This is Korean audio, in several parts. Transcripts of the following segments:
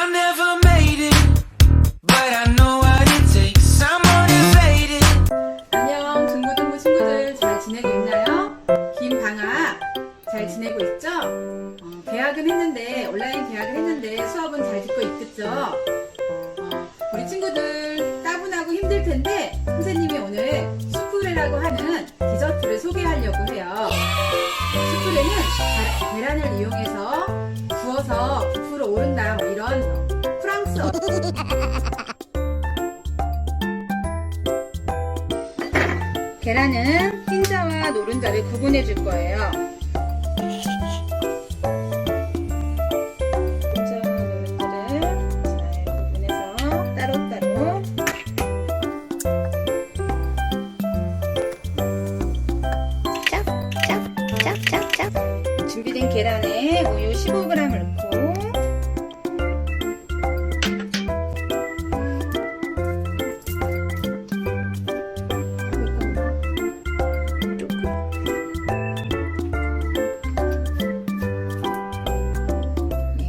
I never made it, but I know what it takes. I'm motivated. 안녕 중고등부 친구들 잘 지내고 있나요? 김방아 잘 지내고 있죠? 개학은 했는데 온라인 개학을 했는데 수업은 잘 듣고 있겠죠? 우리 친구들 따분하고 힘들 텐데 선생님이 오늘 수프레라고 하는 디저트를 소개하려고 해요. 수프레는 계란을 이용해서 구워서 부풀어 오른다 뭐 이런 프랑스어 계란은 흰자와 노른자를 구분해 줄 거예요. 흰자와 노른자를 잘 구분해서 따로따로 짝짝짝짝짝 준비된 계란에 우유 15g을 넣고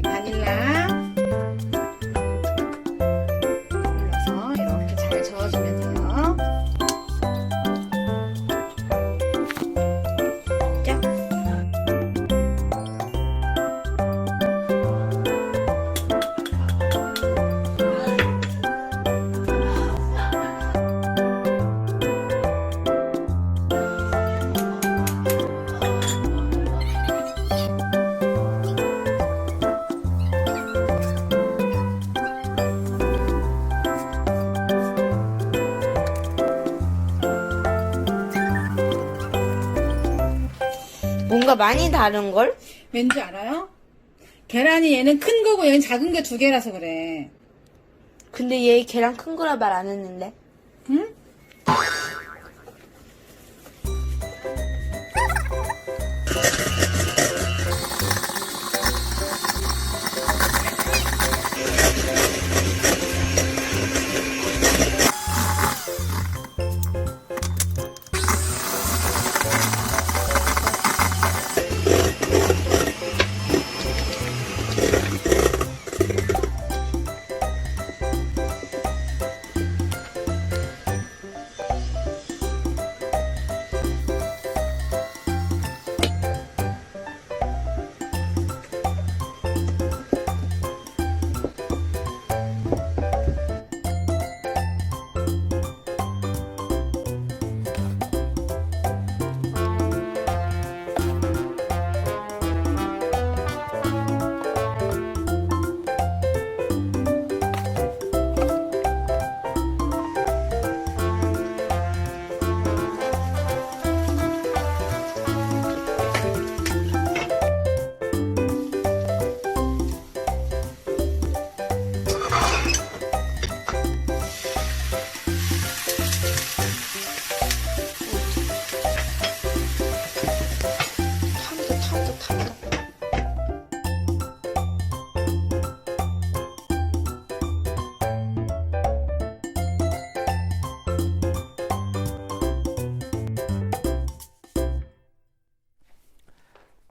바닐라 눌러서 이렇게 잘 저어주면 돼요. 짝. 뭔가 많이 다른걸? 왠지 알아요? 계란이 얘는 큰 거고 얘는 작은 게 두 개라서 그래. 근데 얘 계란 큰 거라 말 안 했는데. 응?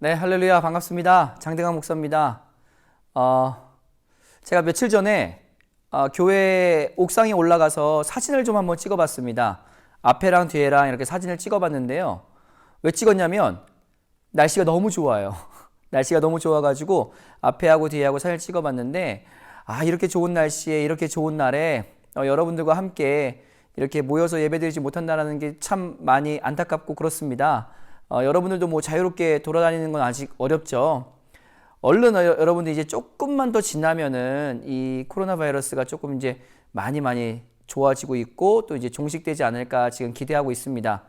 네, 할렐루야, 반갑습니다. 장대강 목사입니다. 제가 며칠 전에 교회 옥상에 올라가서 사진을 좀 한번 찍어봤습니다. 앞에랑 뒤에랑 이렇게 사진을 찍어봤는데요. 왜 찍었냐면 날씨가 너무 좋아요. 날씨가 너무 좋아가지고 앞에하고 뒤에하고 사진을 찍어봤는데 이렇게 좋은 날씨에 이렇게 좋은 날에 여러분들과 함께 이렇게 모여서 예배드리지 못한다는 게 참 많이 안타깝고 그렇습니다. 여러분들도 뭐 자유롭게 돌아다니는 건 아직 어렵죠. 얼른 여러분들 이제 조금만 더 지나면은 이 코로나 바이러스가 조금 이제 많이 좋아지고 있고 또 이제 종식되지 않을까 지금 기대하고 있습니다.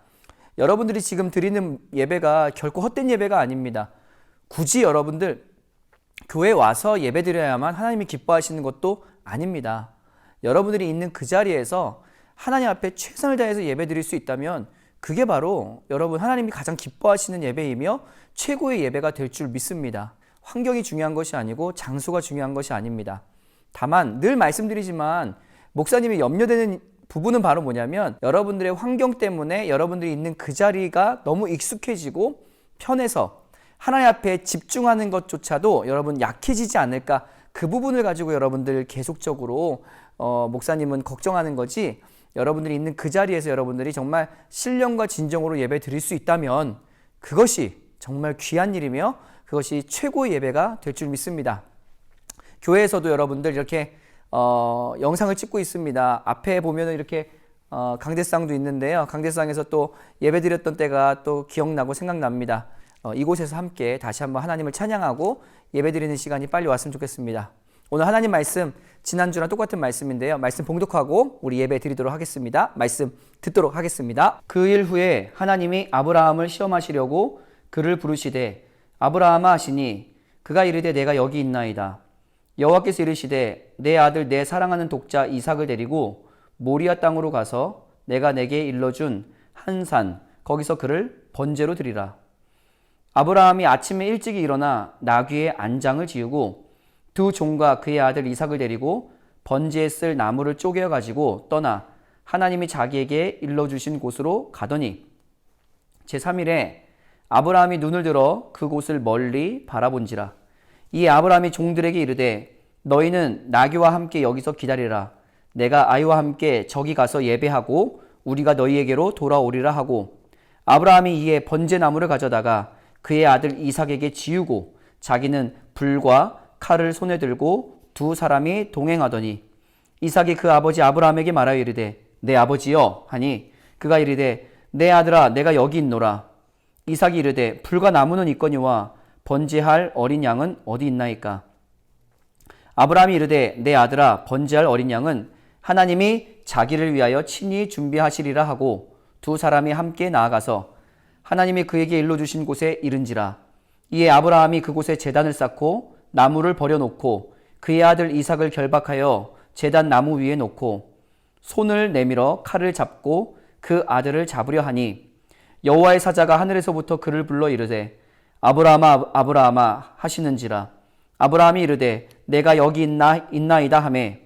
여러분들이 지금 드리는 예배가 결코 헛된 예배가 아닙니다. 굳이 여러분들 교회에 와서 예배 드려야만 하나님이 기뻐하시는 것도 아닙니다. 여러분들이 있는 그 자리에서 하나님 앞에 최선을 다해서 예배 드릴 수 있다면 그게 바로 여러분 하나님이 가장 기뻐하시는 예배이며 최고의 예배가 될 줄 믿습니다. 환경이 중요한 것이 아니고 장소가 중요한 것이 아닙니다. 다만 늘 말씀드리지만 목사님이 염려되는 부분은 바로 뭐냐면 여러분들의 환경 때문에 여러분들이 있는 그 자리가 너무 익숙해지고 편해서 하나님 앞에 집중하는 것조차도 여러분 약해지지 않을까 그 부분을 가지고 여러분들 계속적으로 목사님은 걱정하는 거지, 여러분들이 있는 그 자리에서 여러분들이 정말 신령과 진정으로 예배 드릴 수 있다면 그것이 정말 귀한 일이며 그것이 최고의 예배가 될 줄 믿습니다. 교회에서도 여러분들 이렇게 영상을 찍고 있습니다. 앞에 보면은 이렇게 강대상도 있는데요. 강대상에서 또 예배 드렸던 때가 또 기억나고 생각납니다. 이곳에서 함께 다시 한번 하나님을 찬양하고 예배 드리는 시간이 빨리 왔으면 좋겠습니다. 오늘 하나님 말씀 지난주랑 똑같은 말씀인데요. 말씀 봉독하고 우리 예배 드리도록 하겠습니다. 말씀 듣도록 하겠습니다. 그 일 후에 하나님이 아브라함을 시험하시려고 그를 부르시되 아브라함아 하시니 그가 이르되 내가 여기 있나이다. 여호와께서 이르시되 내 아들 내 사랑하는 독자 이삭을 데리고 모리아 땅으로 가서 내가 내게 일러준 한 산 거기서 그를 번제로 드리라. 아브라함이 아침에 일찍이 일어나 나귀의 안장을 지우고 두 종과 그의 아들 이삭을 데리고 번제에 쓸 나무를 쪼개어 가지고 떠나 하나님이 자기에게 일러주신 곳으로 가더니 제3일에 아브라함이 눈을 들어 그곳을 멀리 바라본지라. 이에 아브라함이 종들에게 이르되 너희는 나귀와 함께 여기서 기다리라. 내가 아이와 함께 저기 가서 예배하고 우리가 너희에게로 돌아오리라 하고 아브라함이 이에 번제 나무를 가져다가 그의 아들 이삭에게 지우고 자기는 불과 칼을 손에 들고 두 사람이 동행하더니 이삭이 그 아버지 아브라함에게 말하여 이르되 내 아버지여 하니 그가 이르되 내 아들아 내가 여기 있노라. 이삭이 이르되 불과 나무는 있거니와 번제할 어린 양은 어디 있나이까. 아브라함이 이르되 내 아들아 번제할 어린 양은 하나님이 자기를 위하여 친히 준비하시리라 하고 두 사람이 함께 나아가서 하나님이 그에게 일러주신 곳에 이른지라. 이에 아브라함이 그곳에 제단을 쌓고 나무를 버려놓고 그의 아들 이삭을 결박하여 제단 나무 위에 놓고 손을 내밀어 칼을 잡고 그 아들을 잡으려 하니 여호와의 사자가 하늘에서부터 그를 불러 이르되 아브라함아 아브라함아 하시는지라. 아브라함이 이르되 내가 여기 있나이다 하매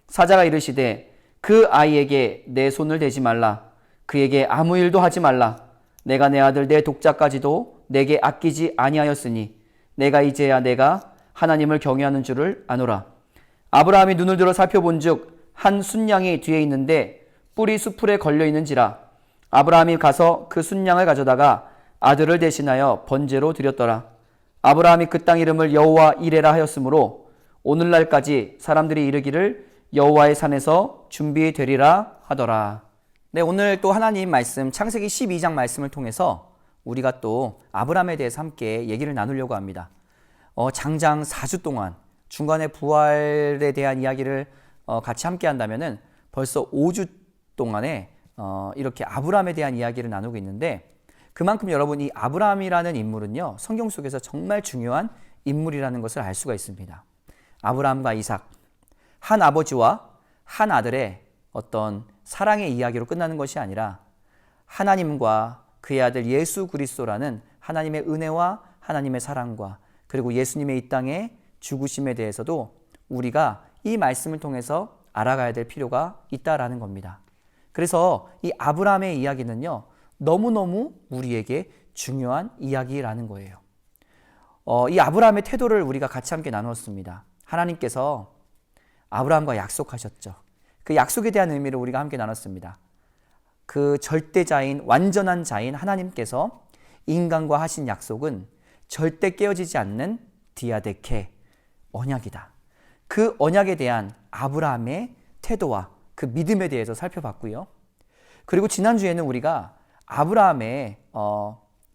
사자가 이르시되 그 아이에게 내 손을 대지 말라. 그에게 아무 일도 하지 말라. 내가 내 아들 내 독자까지도 내게 아끼지 아니하였으니 내가 이제야 내가 하나님을 경외하는 줄을 아노라. 아브라함이 눈을 들어 살펴본즉 한 순양이 뒤에 있는데 뿔이 수풀에 걸려 있는지라. 아브라함이 가서 그 순양을 가져다가 아들을 대신하여 번제로 드렸더라. 아브라함이 그 땅 이름을 여호와 이레라 하였으므로 오늘날까지 사람들이 이르기를 여호와의 산에서 준비되리라 하더라. 네, 오늘 또 하나님 말씀 창세기 12장 말씀을 통해서 우리가 또 아브라함에 대해서 함께 얘기를 나누려고 합니다. 장장 4주 동안 중간에 부활에 대한 이야기를 같이 함께 한다면은 벌써 5주 동안에 이렇게 아브라함에 대한 이야기를 나누고 있는데 그만큼 여러분 이 아브라함이라는 인물은요 성경 속에서 정말 중요한 인물이라는 것을 알 수가 있습니다. 아브라함과 이삭, 한 아버지와 한 아들의 어떤 사랑의 이야기로 끝나는 것이 아니라 하나님과 그의 아들 예수 그리스도라는 하나님의 은혜와 하나님의 사랑과 그리고 예수님의 이 땅의 죽으심에 대해서도 우리가 이 말씀을 통해서 알아가야 될 필요가 있다라는 겁니다. 그래서 이 아브라함의 이야기는요 너무너무 우리에게 중요한 이야기라는 거예요. 이 아브라함의 태도를 우리가 같이 함께 나누었습니다. 하나님께서 아브라함과 약속하셨죠. 그 약속에 대한 의미를 우리가 함께 나눴습니다. 그 절대자인 완전한 자인 하나님께서 인간과 하신 약속은 절대 깨어지지 않는 디아데케 언약이다. 그 언약에 대한 아브라함의 태도와 그 믿음에 대해서 살펴봤고요. 그리고 지난주에는 우리가 아브라함의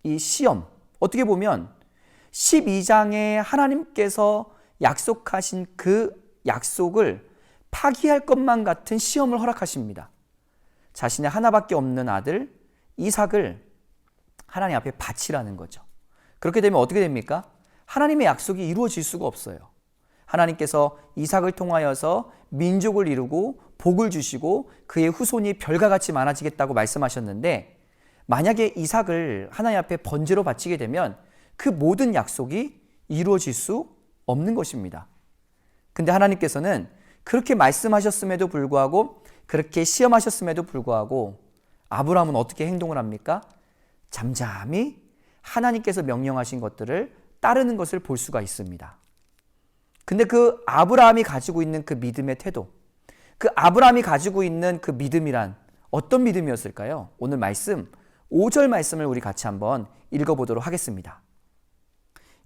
이 시험, 어떻게 보면 12장에 하나님께서 약속하신 그 약속을 파기할 것만 같은 시험을 허락하십니다. 자신의 하나밖에 없는 아들 이삭을 하나님 앞에 바치라는 거죠. 그렇게 되면 어떻게 됩니까? 하나님의 약속이 이루어질 수가 없어요. 하나님께서 이삭을 통하여서 민족을 이루고 복을 주시고 그의 후손이 별과 같이 많아지겠다고 말씀하셨는데 만약에 이삭을 하나님 앞에 번제로 바치게 되면 그 모든 약속이 이루어질 수 없는 것입니다. 근데 하나님께서는 그렇게 말씀하셨음에도 불구하고 그렇게 시험하셨음에도 불구하고 아브라함은 어떻게 행동을 합니까? 잠잠히 하나님께서 명령하신 것들을 따르는 것을 볼 수가 있습니다. 근데 그 아브라함이 가지고 있는 그 믿음의 태도, 그 아브라함이 가지고 있는 그 믿음이란 어떤 믿음이었을까요? 오늘 말씀 5절 말씀을 우리 같이 한번 읽어보도록 하겠습니다.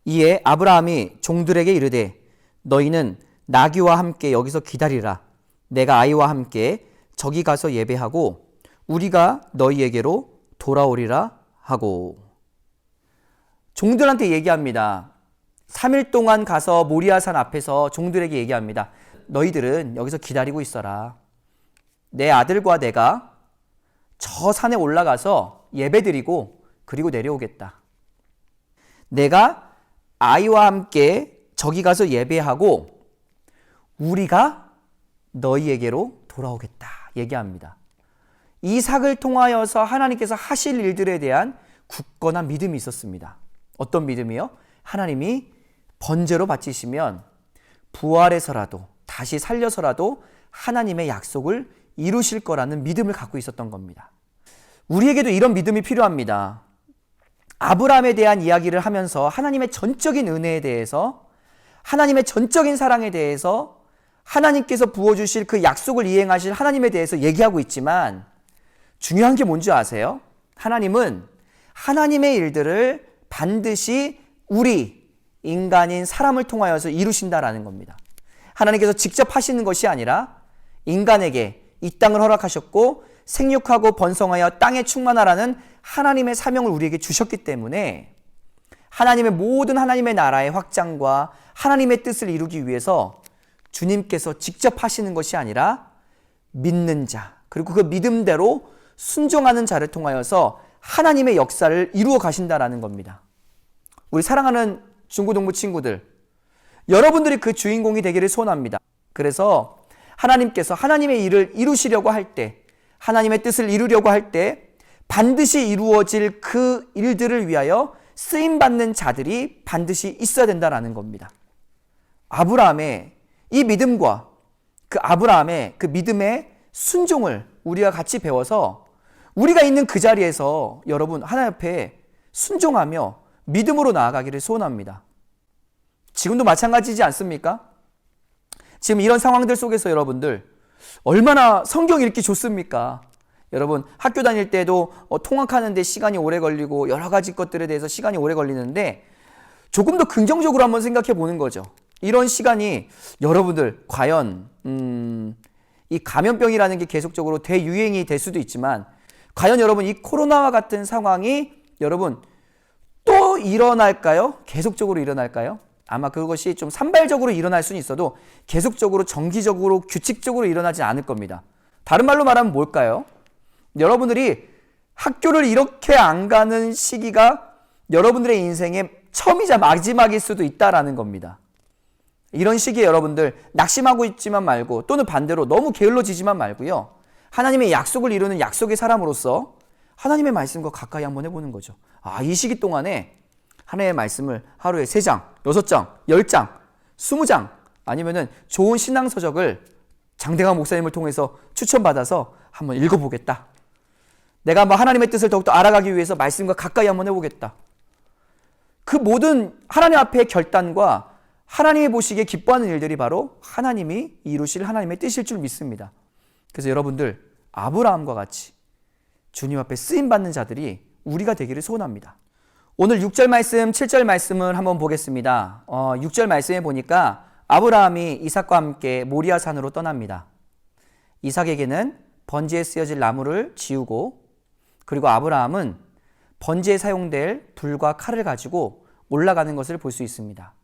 이에 아브라함이 종들에게 이르되 너희는 나귀와 함께 여기서 기다리라. 내가 아이와 함께 저기 가서 예배하고 우리가 너희에게로 돌아오리라 하고. 종들한테 얘기합니다. 3일 동안 가서 모리아산 앞에서 종들에게 얘기합니다. 너희들은 여기서 기다리고 있어라. 내 아들과 내가 저 산에 올라가서 예배드리고 그리고 내려오겠다. 내가 아이와 함께 저기 가서 예배하고 우리가 너희에게로 돌아오겠다 얘기합니다. 이삭을 통하여서 하나님께서 하실 일들에 대한 굳건한 믿음이 있었습니다. 어떤 믿음이요? 하나님이 번제로 바치시면 부활해서라도 다시 살려서라도 하나님의 약속을 이루실 거라는 믿음을 갖고 있었던 겁니다. 우리에게도 이런 믿음이 필요합니다. 아브라함에 대한 이야기를 하면서 하나님의 전적인 은혜에 대해서, 하나님의 전적인 사랑에 대해서, 하나님께서 부어주실 그 약속을 이행하실 하나님에 대해서 얘기하고 있지만 중요한 게 뭔지 아세요? 하나님은 하나님의 일들을 반드시 우리 인간인 사람을 통하여서 이루신다라는 겁니다. 하나님께서 직접 하시는 것이 아니라 인간에게 이 땅을 허락하셨고 생육하고 번성하여 땅에 충만하라는 하나님의 사명을 우리에게 주셨기 때문에 하나님의 모든 하나님의 나라의 확장과 하나님의 뜻을 이루기 위해서 주님께서 직접 하시는 것이 아니라 믿는 자, 그리고 그 믿음대로 순종하는 자를 통하여서 하나님의 역사를 이루어 가신다라는 겁니다. 우리 사랑하는 중고등부 친구들, 여러분들이 그 주인공이 되기를 소원합니다. 그래서 하나님께서 하나님의 일을 이루시려고 할 때, 하나님의 뜻을 이루려고 할 때 반드시 이루어질 그 일들을 위하여 쓰임받는 자들이 반드시 있어야 된다는 겁니다. 아브라함의 이 믿음과 그 아브라함의 그 믿음의 순종을 우리가 같이 배워서 우리가 있는 그 자리에서 여러분 하나님 앞에 순종하며 믿음으로 나아가기를 소원합니다. 지금도 마찬가지지 않습니까? 지금 이런 상황들 속에서 여러분들 얼마나 성경 읽기 좋습니까? 여러분 학교 다닐 때도 통학하는데 시간이 오래 걸리고 여러 가지 것들에 대해서 시간이 오래 걸리는데 조금 더 긍정적으로 한번 생각해 보는 거죠. 이런 시간이 여러분들 과연 이 감염병이라는 게 계속적으로 대유행이 될 수도 있지만 과연 여러분 이 코로나와 같은 상황이 여러분 또 일어날까요? 계속적으로 일어날까요? 아마 그것이 좀 산발적으로 일어날 수는 있어도 계속적으로 정기적으로 규칙적으로 일어나지 않을 겁니다. 다른 말로 말하면 뭘까요? 여러분들이 학교를 이렇게 안 가는 시기가 여러분들의 인생의 처음이자 마지막일 수도 있다라는 겁니다. 이런 시기에 여러분들 낙심하고 있지만 말고 또는 반대로 너무 게을러지지만 말고요. 하나님의 약속을 이루는 약속의 사람으로서 하나님의 말씀과 가까이 한번 해보는 거죠. 이 시기 동안에 하나님의 말씀을 하루에 3장, 6장, 10장, 20장 아니면은 좋은 신앙서적을 장대강 목사님을 통해서 추천받아서 한번 읽어보겠다. 내가 하나님의 뜻을 더욱더 알아가기 위해서 말씀과 가까이 한번 해보겠다. 그 모든 하나님 앞의 결단과 하나님이 보시기에 기뻐하는 일들이 바로 하나님이 이루실 하나님의 뜻일 줄 믿습니다. 그래서 여러분들 아브라함과 같이 주님 앞에 쓰임받는 자들이 우리가 되기를 소원합니다. 오늘 6절 말씀, 7절 말씀을 한번 보겠습니다. 6절 말씀에 보니까 아브라함이 이삭과 함께 모리아산으로 떠납니다. 이삭에게는 번제에 쓰여질 나무를 지우고 그리고 아브라함은 번제에 사용될 불과 칼을 가지고 올라가는 것을 볼 수 있습니다.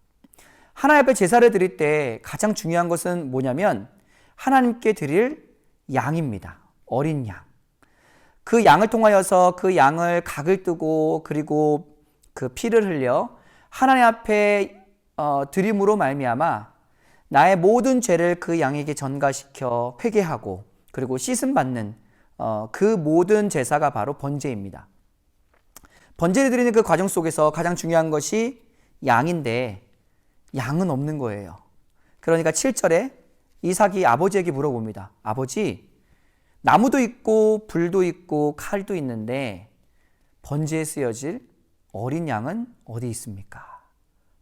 하나님 앞에 제사를 드릴 때 가장 중요한 것은 뭐냐면 하나님께 드릴 양입니다. 어린 양. 그 양을 통하여서 그 양을 각을 뜨고 그리고 그 피를 흘려 하나님 앞에 드림으로 말미암아 나의 모든 죄를 그 양에게 전가시켜 회개하고 그리고 씻음 받는 그 모든 제사가 바로 번제입니다. 번제를 드리는 그 과정 속에서 가장 중요한 것이 양인데 양은 없는 거예요. 그러니까 7절에 이삭이 아버지에게 물어봅니다. 아버지, 나무도 있고 불도 있고 칼도 있는데 번제에 쓰여질 어린 양은 어디 있습니까?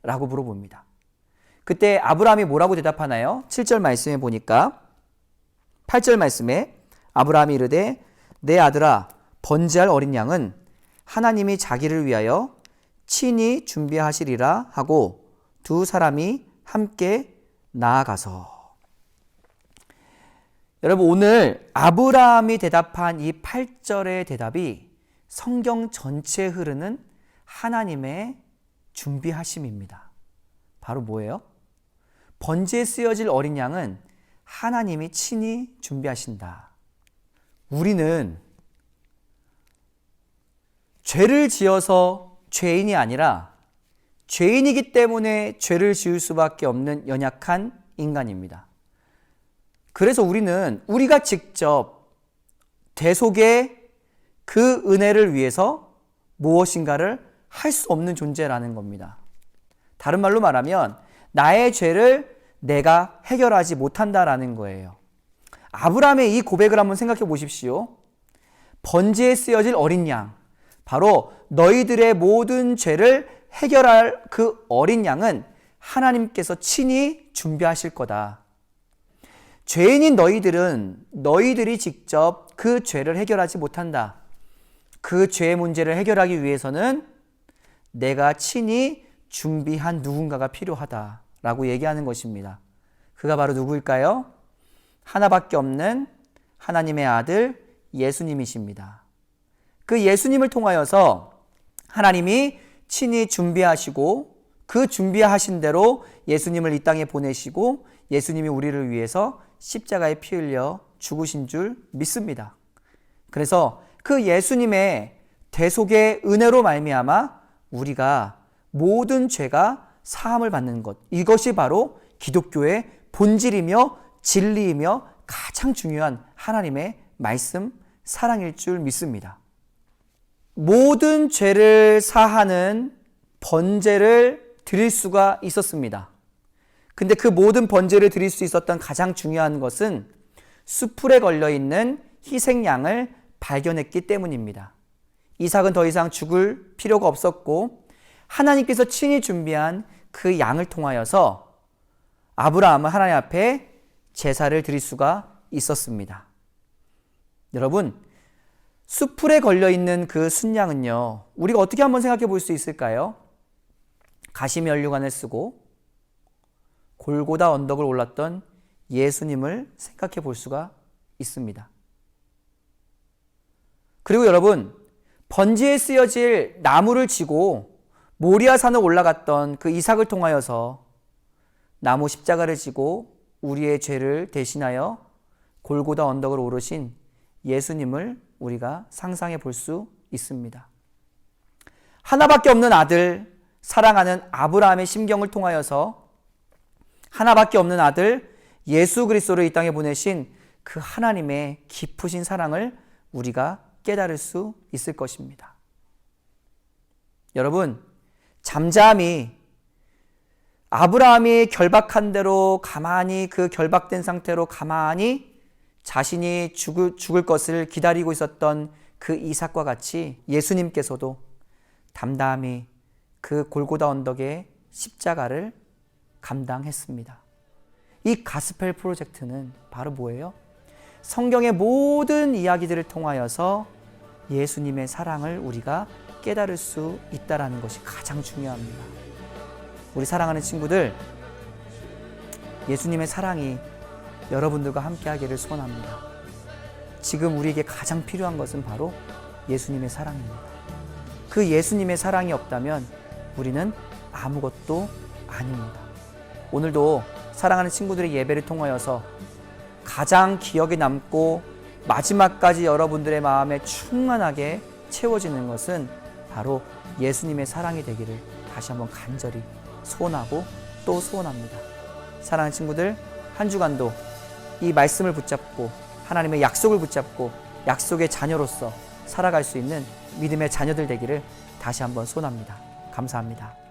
라고 물어봅니다. 그때 아브라함이 뭐라고 대답하나요? 7절 말씀에 보니까 8절 말씀에 아브라함이 이르되 내 아들아 번제할 어린 양은 하나님이 자기를 위하여 친히 준비하시리라 하고 두 사람이 함께 나아가서. 여러분, 오늘 아브라함이 대답한 이 8절의 대답이 성경 전체에 흐르는 하나님의 준비하심입니다. 바로 뭐예요? 번제에 쓰여질 어린 양은 하나님이 친히 준비하신다. 우리는 죄를 지어서 죄인이 아니라 죄인이기 때문에 죄를 지을 수밖에 없는 연약한 인간입니다. 그래서 우리는 우리가 직접 대속의 그 은혜를 위해서 무엇인가를 할 수 없는 존재라는 겁니다. 다른 말로 말하면 나의 죄를 내가 해결하지 못한다라는 거예요. 아브라함의 이 고백을 한번 생각해 보십시오. 번제에 쓰여질 어린 양, 바로 너희들의 모든 죄를 해결할 그 어린 양은 하나님께서 친히 준비하실 거다. 죄인인 너희들은 너희들이 직접 그 죄를 해결하지 못한다. 그 죄의 문제를 해결하기 위해서는 내가 친히 준비한 누군가가 필요하다라고 얘기하는 것입니다. 그가 바로 누구일까요? 하나밖에 없는 하나님의 아들 예수님이십니다. 그 예수님을 통하여서 하나님이 친히 준비하시고 그 준비하신 대로 예수님을 이 땅에 보내시고 예수님이 우리를 위해서 십자가에 피 흘려 죽으신 줄 믿습니다. 그래서 그 예수님의 대속의 은혜로 말미암아 우리가 모든 죄가 사함을 받는 것, 이것이 바로 기독교의 본질이며 진리이며 가장 중요한 하나님의 말씀, 사랑일 줄 믿습니다. 모든 죄를 사하는 번제를 드릴 수가 있었습니다. 근데 그 모든 번제를 드릴 수 있었던 가장 중요한 것은 수풀에 걸려있는 희생양을 발견했기 때문입니다. 이삭은 더 이상 죽을 필요가 없었고 하나님께서 친히 준비한 그 양을 통하여서 아브라함은 하나님 앞에 제사를 드릴 수가 있었습니다. 여러분, 수풀에 걸려있는 그 순양은요, 우리가 어떻게 한번 생각해 볼 수 있을까요? 가시면류관을 쓰고 골고다 언덕을 올랐던 예수님을 생각해 볼 수가 있습니다. 그리고 여러분, 번제에 쓰여질 나무를 지고 모리아산을 올라갔던 그 이삭을 통하여서 나무 십자가를 지고 우리의 죄를 대신하여 골고다 언덕을 오르신 예수님을 우리가 상상해 볼 수 있습니다. 하나밖에 없는 아들, 사랑하는 아브라함의 심경을 통하여서 하나밖에 없는 아들 예수 그리스도를 이 땅에 보내신 그 하나님의 깊으신 사랑을 우리가 깨달을 수 있을 것입니다. 여러분, 잠잠히 아브라함이 결박한 대로 가만히 그 결박된 상태로 가만히 자신이 죽을 것을 기다리고 있었던 그 이삭과 같이 예수님께서도 담담히 그 골고다 언덕의 십자가를 감당했습니다. 이 가스펠 프로젝트는 바로 뭐예요? 성경의 모든 이야기들을 통하여서 예수님의 사랑을 우리가 깨달을 수 있다는 것이 가장 중요합니다. 우리 사랑하는 친구들, 예수님의 사랑이 여러분들과 함께 하기를 소원합니다. 지금 우리에게 가장 필요한 것은 바로 예수님의 사랑입니다. 그 예수님의 사랑이 없다면 우리는 아무것도 아닙니다. 오늘도 사랑하는 친구들의 예배를 통하여서 가장 기억에 남고 마지막까지 여러분들의 마음에 충만하게 채워지는 것은 바로 예수님의 사랑이 되기를 다시 한번 간절히 소원하고 또 소원합니다. 사랑하는 친구들, 한 주간도 이 말씀을 붙잡고 하나님의 약속을 붙잡고 약속의 자녀로서 살아갈 수 있는 믿음의 자녀들 되기를 다시 한번 소원합니다. 감사합니다.